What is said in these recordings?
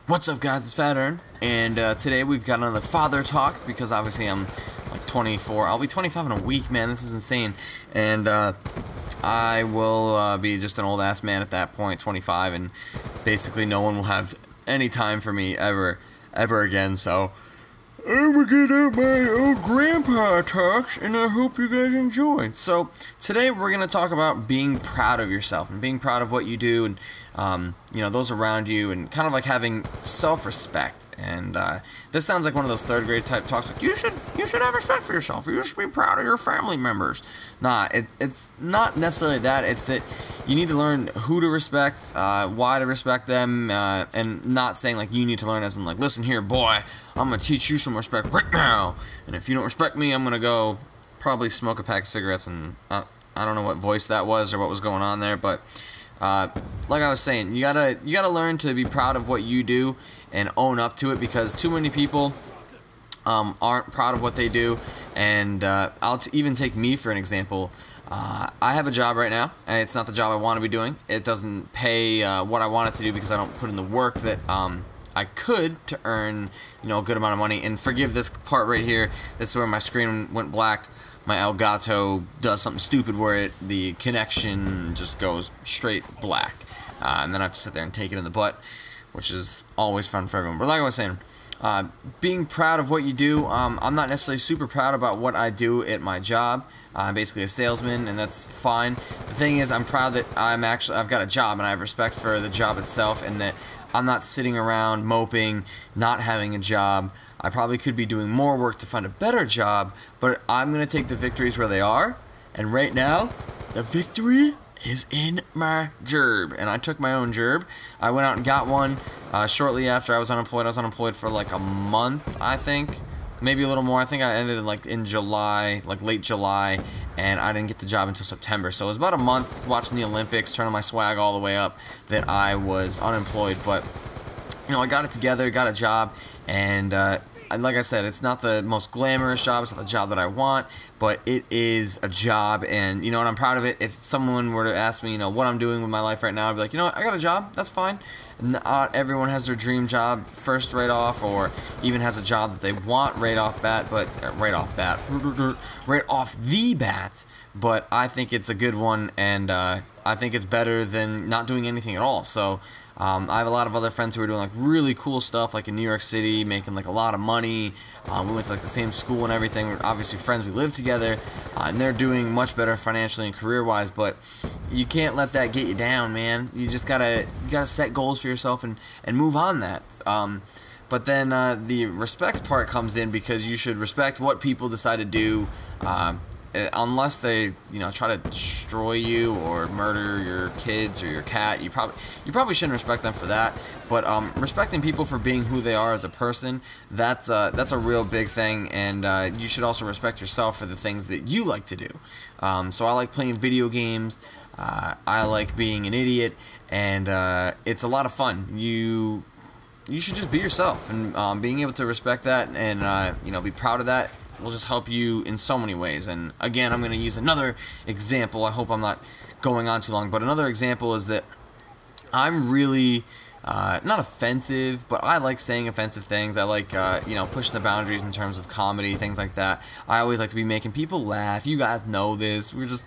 What's up, guys? It's Phatern, and today we've got another father talk because obviously I'm like 24. I'll be 25 in a week, man. This is insane, and I will be just an old ass man at that point, 25, and basically no one will have any time for me ever again. So I'm gonna get out my old grandpa talks, and I hope you guys enjoy. So today we're gonna talk about being proud of yourself and being proud of what you do, and you know, those around you, and kind of like having self-respect. And this sounds like one of those third grade type talks, like you should have respect for yourself, or you should be proud of your family members. Nah, it's not necessarily that. It's that you need to learn who to respect, why to respect them, and not saying like you need to learn as in like, listen here, boy, I'm gonna teach you some respect right now, and if you don't respect me, I'm gonna go probably smoke a pack of cigarettes. And I don't know what voice that was or what was going on there, but like I was saying, you gotta learn to be proud of what you do and own up to it, because too many people aren't proud of what they do. And I'll even take me for an example. I have a job right now, and it's not the job I want to be doing. It doesn't pay what I want it to do because I don't put in the work that I could to earn, you know, a good amount of money. And forgive this part right here. That's where my screen went black. My Elgato does something stupid where the connection just goes straight black, and then I have to sit there and take it in the butt, which is always fun for everyone. But like I was saying, being proud of what you do. I'm not necessarily super proud about what I do at my job. I'm basically a salesman, and that's fine. The thing is, I'm proud that I've got a job, and I have respect for the job itself, and that I'm not sitting around moping, not having a job. I probably could be doing more work to find a better job, but I'm going to take the victories where they are. And right now, the victory is in my gerb. And I took my own gerb. I went out and got one shortly after I was unemployed. I was unemployed for like a month, I think. Maybe a little more. I think I ended like in July, like late July, and I didn't get the job until September. So it was about a month watching the Olympics, turning my swag all the way up, that I was unemployed. But, you know, I got it together, got a job, and like I said, it's not the most glamorous job, it's not the job that I want, but it is a job, and, you know, and I'm proud of it. If someone were to ask me, you know, what I'm doing with my life right now, I'd be like, you know what, I got a job, that's fine. Not everyone has their dream job first right off, or even has a job that they want right off the bat, but I think it's a good one, and I think it's better than not doing anything at all. So I have a lot of other friends who are doing like really cool stuff, like in New York City, making like a lot of money. We went to like the same school and everything. We're obviously friends. We live together, and they're doing much better financially and career-wise. But you can't let that get you down, man. You just gotta set goals for yourself and move on that. But then the respect part comes in, because you should respect what people decide to do. Unless they, you know, try to destroy you or murder your kids or your cat, you probably shouldn't respect them for that. But respecting people for being who they are as a person, that's a real big thing. And you should also respect yourself for the things that you like to do. So I like playing video games. I like being an idiot, and it's a lot of fun. You should just be yourself, and being able to respect that and you know, be proud of that will just help you in so many ways. And again, I'm going to use another example. I hope I'm not going on too long, but another example is that I'm really not offensive, but I like saying offensive things. I like you know, pushing the boundaries in terms of comedy, things like that. I always like to be making people laugh. You guys know this. We're just,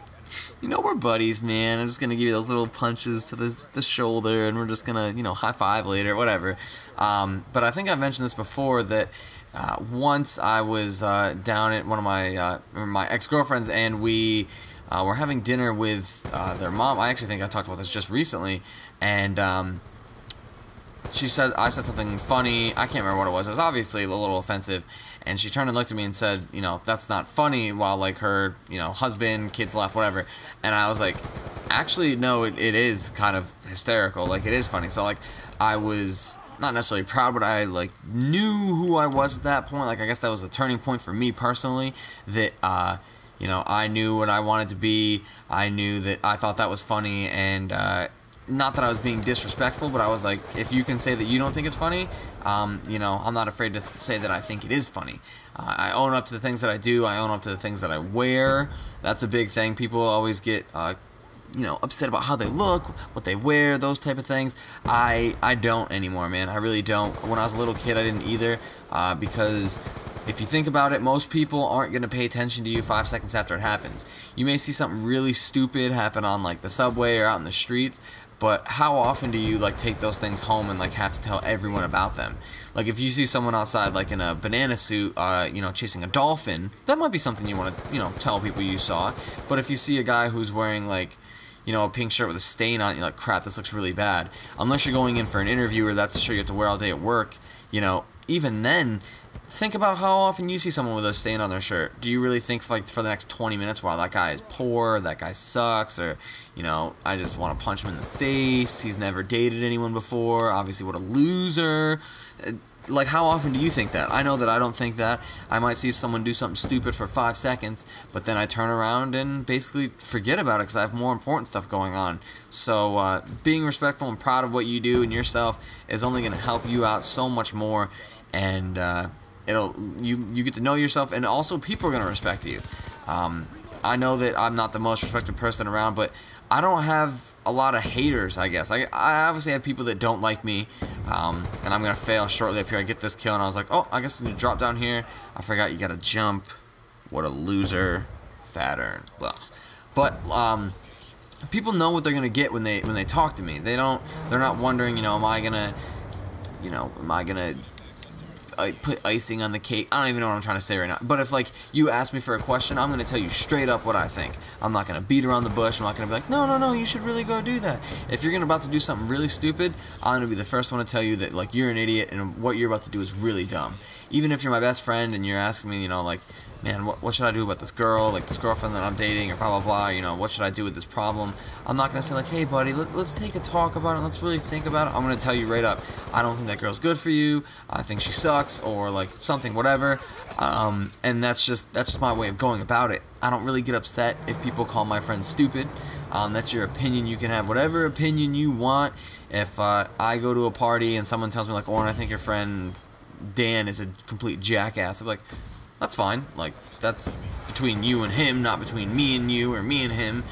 you know, we're buddies, man. I'm just gonna give you those little punches to the shoulder, and we're just gonna, you know, high five later, whatever. But I think I've mentioned this before, that once I was down at one of my ex-girlfriends, and we were having dinner with their mom. I actually think I talked about this just recently, and I said something funny. I can't remember what it was. It was obviously a little offensive, and she turned and looked at me and said, you know, that's not funny, while like her, you know, husband, kids laugh, whatever. And I was like, actually, no, it is kind of hysterical. Like, it is funny. So like, I was not necessarily proud, but I like knew who I was at that point. Like, I guess that was a turning point for me personally, that you know, I knew what I wanted to be. I knew that I thought that was funny, and not that I was being disrespectful, but I was like, if you can say that you don't think it's funny, you know, I'm not afraid to say that I think it is funny. I own up to the things that I do. I own up to the things that I wear. That's a big thing. People always get you know, upset about how they look, what they wear, those type of things. I don't anymore, man. I really don't. When I was a little kid, I didn't either, because if you think about it, most people aren't going to pay attention to you 5 seconds after it happens. You may see something really stupid happen on like the subway or out in the streets, but how often do you like take those things home and like have to tell everyone about them? Like if you see someone outside like in a banana suit, you know, chasing a dolphin, that might be something you want to, you know, tell people you saw. But if you see a guy who's wearing like, you know, a pink shirt with a stain on it, you're like, crap, this looks really bad. Unless you're going in for an interview or that's the shirt you have to wear all day at work, you know, even then, think about how often you see someone with a stain on their shirt. Do you really think like for the next 20 minutes, wow, that guy is poor, that guy sucks, or, you know, I just want to punch him in the face, he's never dated anyone before, obviously what a loser. Like, how often do you think that? I know that I don't think that. I might see someone do something stupid for 5 seconds, but then I turn around and basically forget about it because I have more important stuff going on. So being respectful and proud of what you do and yourself is only going to help you out so much more, and you get to know yourself, and also people are going to respect you. I know that I'm not the most respected person around, but I don't have a lot of haters, I guess. I obviously have people that don't like me, and I'm going to fail shortly up here. I get this kill, and I was like, oh, I guess I'm going to drop down here. I forgot you got to jump. What a loser. Phatern. Well, but people know what they're going to get when they talk to me. They're not wondering, you know, am I going to put icing on the cake? I don't even know what I'm trying to say right now. But if like you ask me for a question, I'm gonna tell you straight up what I think. I'm not gonna beat around the bush. I'm not gonna be like, no, you should really go do that. If you're about to do something really stupid, I'm gonna be the first one to tell you that like you're an idiot and what you're about to do is really dumb. Even if you're my best friend and you're asking me, you know, like, man, what should I do about this girl, like this girlfriend that I'm dating, or blah blah blah, you know, what should I do with this problem? I'm not gonna say like, hey buddy, let's take a talk about it, let's really think about it. I'm gonna tell you right up, I don't think that girl's good for you, I think she sucks, or like something, whatever. And that's just my way of going about it. I don't really get upset if people call my friends stupid. That's your opinion. You can have whatever opinion you want. If I go to a party and someone tells me like, Oren, I think your friend Dan is a complete jackass, I'm like, that's fine. Like, that's between you and him, not between me and you or me and him.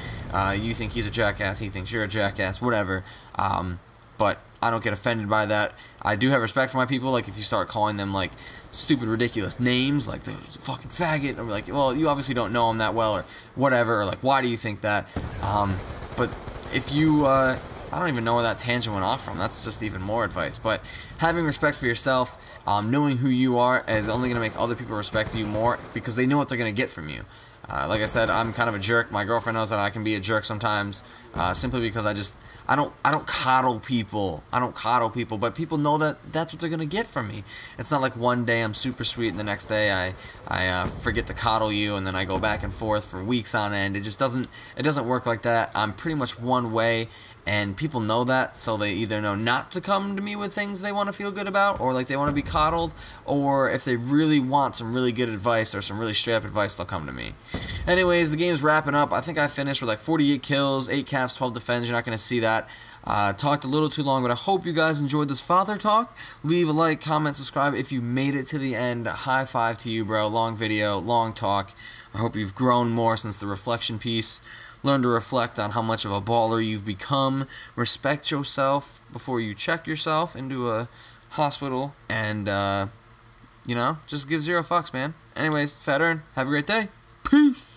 You think he's a jackass, he thinks you're a jackass, whatever. But I don't get offended by that. I do have respect for my people. Like, if you start calling them, like, stupid, ridiculous names, like, the fucking faggot, or like, well, you obviously don't know him that well, or whatever, or like, why do you think that? But if you, I don't even know where that tangent went off from. That's just even more advice. But having respect for yourself, knowing who you are is only going to make other people respect you more because they know what they're going to get from you. Like I said, I'm kind of a jerk. My girlfriend knows that I can be a jerk sometimes, simply because I don't coddle people. I don't coddle people, but people know that that's what they're gonna get from me. It's not like one day I'm super sweet and the next day I forget to coddle you and then I go back and forth for weeks on end. It just doesn't work like that. I'm pretty much one way, and people know that, so they either know not to come to me with things they want to feel good about, or like they want to be coddled, or if they really want some really good advice or some really straight up advice, they'll come to me. Anyways, the game's wrapping up. I think I finished with like 48 kills, 8 caps, 12 defends. You're not going to see that. Talked a little too long, but I hope you guys enjoyed this Phather talk. Leave a like, comment, subscribe if you made it to the end. High five to you, bro. Long video, long talk. I hope you've grown more since the reflection piece. Learn to reflect on how much of a baller you've become. Respect yourself before you check yourself into a hospital. And, you know, just give 0 fucks, man. Anyways, Phatern, have a great day. Peace.